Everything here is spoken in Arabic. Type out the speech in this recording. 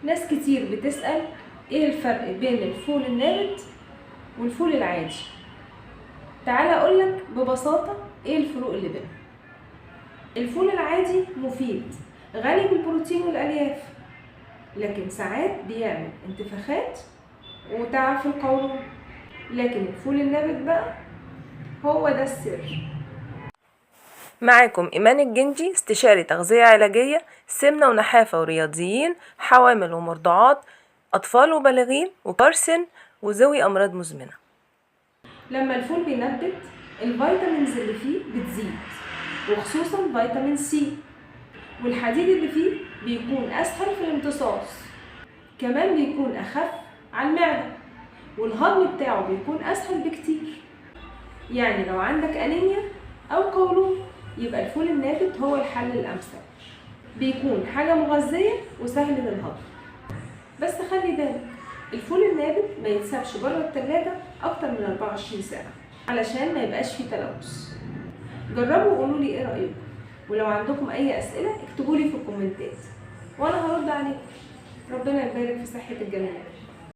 ناس كتير بتسأل ايه الفرق بين الفول النابت والفول العادي. تعالى اقولك ببساطة ايه الفروق اللي بينهم. الفول العادي مفيد، غني بالبروتين والالياف، لكن ساعات بيعمل انتفاخات وتعب في القولون. لكن الفول النابت بقى هو ده السر. معاكم إيمان الجندي، استشاري تغذية علاجية، سمنة ونحافة ورياضيين، حوامل ومرضعات، أطفال وبالغين، وبارسن وذوي أمراض مزمنة. لما الفول بينبت الفيتامينز اللي فيه بتزيد، وخصوصا فيتامين سي، والحديد اللي فيه بيكون أسهل في الامتصاص، كمان بيكون أخف على المعدة، والهضم بتاعه بيكون أسهل بكتير. يعني لو عندك أنيميا أو قولون يبقى الفول النابت هو الحل الأمثل. بيكون حاجة مغذية وسهل للهضم. بس خلي بالك الفول النابت ما يتسابش بره التلاجة أكتر من 24 ساعة علشان ما يبقاش فيه تلوث. جربوا وقولوا لي ايه رأيكم، ولو عندكم أي أسئلة اكتبوا لي في الكومنتات وأنا هرد عليكم. ربنا يبارك في صحة الجميع.